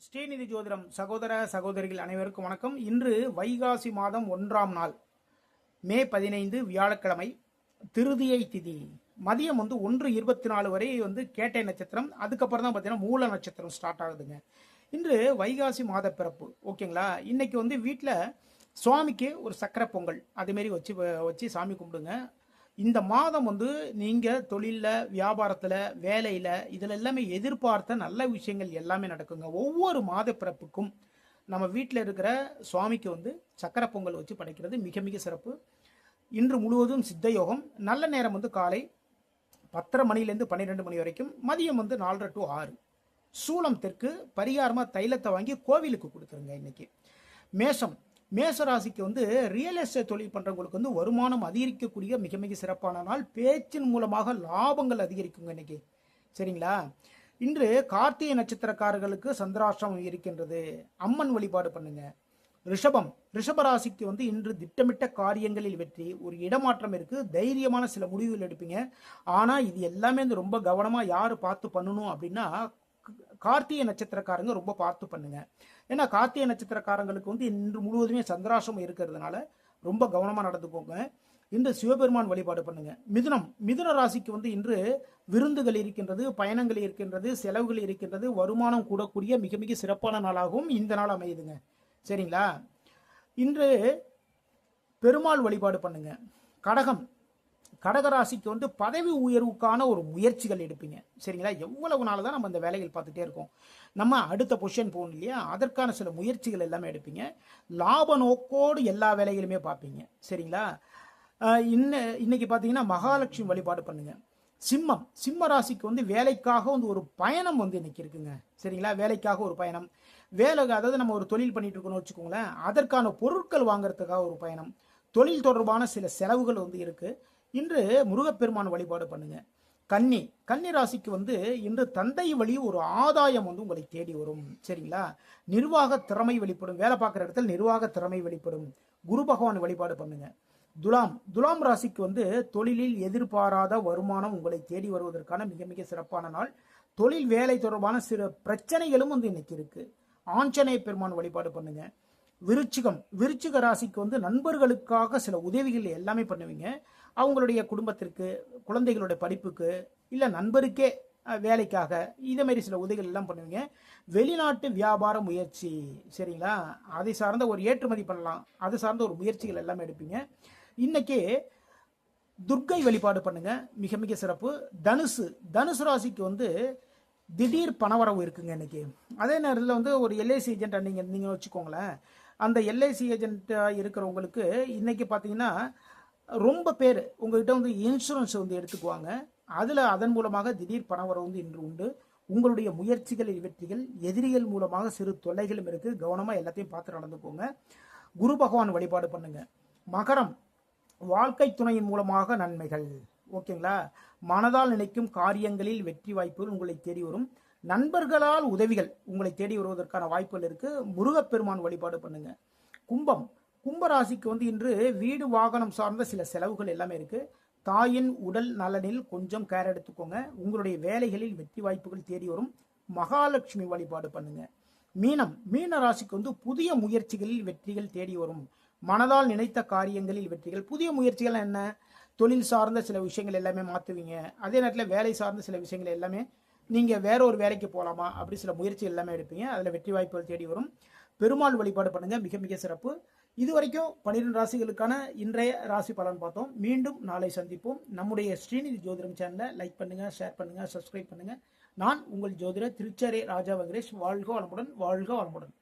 ஸ்ரீநிதி ஜோதிடம் சகோதர சகோதரிகள் அனைவருக்கும் வணக்கம். இன்று வைகாசி மாதம் 1ஆம் நாள் மே 15 வியாழக்கிழமை, திருதியை திதி. மதியம் 1:24 வரை கேட்டை நட்சத்திரம். அதுக்கப்புறம் தான் பார்த்தீங்கன்னா மூல நட்சத்திரம் ஸ்டார்ட் ஆகுதுங்க. இன்று வைகாசி மாத பிறப்பு. ஓகேங்களா? இன்னைக்கு வீட்டில் சுவாமிக்கு ஒரு சக்கரை பொங்கல் அதுமாரி வச்சு சாமி கும்பிடுங்க. இந்த மாதம் நீங்கள் தொழிலில், வியாபாரத்தில், வேலையில், இதில் எல்லாமே எதிர்பார்த்த நல்ல விஷயங்கள் எல்லாமே நடக்குங்க. ஒவ்வொரு மாத பிறப்புக்கும் நம்ம வீட்டில் இருக்கிற சுவாமிக்கு சக்கரை பொங்கல் வச்சு படைக்கிறது மிக மிக சிறப்பு. இன்று முழுவதும் சித்த யோகம். நல்ல நேரம் காலை 10:30 மணிலேருந்து 12 மணி வரைக்கும், மதியம் 4:30 to 6. சூளம் தெற்கு. பரிகாரமாக தைலத்தை வாங்கி கோவிலுக்கு கொடுத்துருங்க. இன்னைக்கு மேஷ ராசிக்கு ரியல் எஸ்டேட் தொழில் பண்ணுறவங்களுக்கு வருமானம் அதிகரிக்கக்கூடிய மிக மிக சிறப்பான நாள். பேச்சின் மூலமாக லாபங்கள் அதிகரிக்குங்க இன்னைக்கு. சரிங்களா? இன்று கார்த்திகை நட்சத்திரக்காரர்களுக்கு சந்திராஷ்டிரமம் இருக்கின்றது. அம்மன் வழிபாடு பண்ணுங்க. ரிஷப ராசிக்கு இன்று திட்டமிட்ட காரியங்களில் வெற்றி. ஒரு இடமாற்றம் இருக்கு. தைரியமான சில முடிவுகள் எடுப்பீங்க. ஆனால் இது எல்லாமே ரொம்ப கவனமாக யார் பார்த்து பண்ணணும் அப்படின்னா, கார்த்திகை நட்சத்திரக்காரங்க ரொம்ப பார்த்து பண்ணுங்க. ஏன்னா கார்த்திகை நட்சத்திரக்காரங்களுக்கு இன்று முழுவதுமே சந்திராசிரமம் இருக்கிறதுனால ரொம்ப கவனமாக நடந்துக்கோங்க. இன்று சிவபெருமான் வழிபாடு பண்ணுங்க. மிதுன ராசிக்கு இன்று விருந்துகள் இருக்கின்றது, பயணங்கள் இருக்கின்றது, செலவுகள் இருக்கின்றது, வருமானம் கூடக்கூடிய மிக மிக சிறப்பான நாளாகவும் இந்த நாள் அமையுதுங்க. சரிங்களா? இன்று பெருமாள் வழிபாடு பண்ணுங்க. கடகராசிக்கு பதவி உயர்வுக்கான ஒரு முயற்சிகள் எடுப்பீங்க. சரிங்களா? எவ்வளவு நாள் தான் நம்ம இந்த வேலைகள் பார்த்துட்டே இருக்கோம். நம்ம அடுத்த பொசிஷன் போகணும் இல்லையா? அதற்கான சில முயற்சிகள் எல்லாமே எடுப்பீங்க. லாப நோக்கோடு எல்லா வேலைகளுமே பார்ப்பீங்க. சரிங்களா? இன்னைக்கு பார்த்தீங்கன்னா மகாலட்சுமி வழிபாடு பண்ணுங்க. சிம்ம ராசிக்கு வேலைக்காக ஒரு பயணம் இன்னைக்கு இருக்குங்க. சரிங்களா? வேலைக்காக ஒரு பயணம். அதாவது நம்ம ஒரு தொழில் பண்ணிட்டு இருக்கோம்னு வச்சுக்கோங்களேன், அதற்கான பொருட்கள் வாங்குறதுக்காக ஒரு பயணம். தொழில் தொடர்பான சில செலவுகள் இருக்கு. இன்று முருகப்பெருமான் வழிபாடு பண்ணுங்க. கன்னி ராசிக்கு இன்று தந்தை வழி ஒரு ஆதாயம் உங்களை தேடி வரும். சரிங்களா? நிர்வாக திறமை வெளிப்படும். வேலை பார்க்குற இடத்துல நிர்வாக திறமை வெளிப்படும். குரு பகவான் வழிபாடு பண்ணுங்க. துலாம் ராசிக்கு தொழிலில் எதிர்பாராத வருமானம் உங்களை தேடி வருவதற்கான மிக மிக சிறப்பான நாள். தொழில் வேலை தொடர்பான சில பிரச்சனைகளும் இன்னைக்கு இருக்கு. ஆஞ்சநேய பெருமான் வழிபாடு பண்ணுங்க. விருச்சிக ராசிக்கு நண்பர்களுக்காக சில உதவிகள் எல்லாமே பண்ணுவீங்க. அவங்களுடைய குடும்பத்திற்கு, குழந்தைகளுடைய படிப்புக்கு, இல்லை நண்பருக்கே வேலைக்காக இதே மாதிரி சில உதவிகள் எல்லாம் பண்ணுவீங்க. வெளிநாட்டு வியாபார முயற்சி. சரிங்களா? அதை சார்ந்த ஒரு ஏற்றுமதி பண்ணலாம், அது சார்ந்த ஒரு முயற்சிகள் எல்லாமே எடுப்பீங்க. இன்னைக்கு துர்க்கை வழிபாடு பண்ணுங்க. மிக மிக சிறப்பு. தனுசு ராசிக்கு திடீர் பணவரவு இருக்குங்க இன்னைக்கு. அதே நேரத்தில் ஒரு எல்ஐசி ஏஜென்ட் நீங்கள் வச்சுக்கோங்களேன். அந்த எல்ஐசி ஏஜென்ட் இருக்கிறவங்களுக்கு இன்னைக்கு பார்த்தீங்கன்னா ரொம்ப பேர் உங்ககிட்ட இன்சூரன்ஸ் எடுத்துக்குவாங்க. அதன் மூலமாக திடீர் பணவரவு இன்று உண்டு. உங்களுடைய முயற்சிகளில் வெற்றிகள், எதிரிகள் மூலமாக சிறு தொல்லைகளும் இருக்கு. கவனமாக எல்லாத்தையும் பார்த்து நடந்துக்கோங்க. குரு பகவான் வழிபாடு பண்ணுங்க. மகரம், வாழ்க்கை துணையின் மூலமாக நன்மைகள். ஓகேங்களா? மனதால் நினைக்கும் காரியங்களில் வெற்றி வாய்ப்புகள் உங்களை தேடி வரும். நண்பர்களால் உதவிகள் உங்களை தேடி வருவதற்கான வாய்ப்புகள் இருக்கு. முருகப்பெருமான் வழிபாடு பண்ணுங்க. கும்பராசிக்கு இன்று வீடு வாகனம் சார்ந்த சில செலவுகள் எல்லாமே இருக்கு. தாயின் உடல் நலனில் கொஞ்சம் கேர் எடுத்துக்கோங்க. உங்களுடைய வேலைகளில் வெற்றி வாய்ப்புகள் தேடி வரும். மகாலட்சுமி வழிபாடு பண்ணுங்க. மீன ராசிக்கு புதிய முயற்சிகளில் வெற்றிகள் தேடி வரும். மனதால் நினைத்த காரியங்களில் வெற்றிகள். புதிய முயற்சிகள் என்ன? தொழில் சார்ந்த சில விஷயங்கள் எல்லாமே மாற்றுவீங்க. அதே நேரத்தில் வேலை சார்ந்த சில விஷயங்கள் எல்லாமே நீங்கள் வேற ஒரு வேலைக்கு போகலாமா அப்படி சில முயற்சிகள் எல்லாமே எடுப்பீங்க. அதில் வெற்றி வாய்ப்புகள் தேடி வரும். பெருமாள் வழிபாடு பண்ணுங்க. மிக மிக சிறப்பு. இதுவரைக்கும் 12 ராசிகளுக்கான இன்றைய ராசி பலன் பார்த்தோம். மீண்டும் நாளை சந்திப்போம். நம்முடைய ஸ்ரீநிதி ஜோதிடம் சேனலை லைக் பண்ணுங்க, ஷேர் பண்ணுங்க, சப்ஸ்கிரைப் பண்ணுங்க. நான் உங்கள் ஜோதிடர் திருச்சேரை ராஜா வெங்கடேஷ். வாழ்க வளமுடன், வாழ்க வளமுடன்.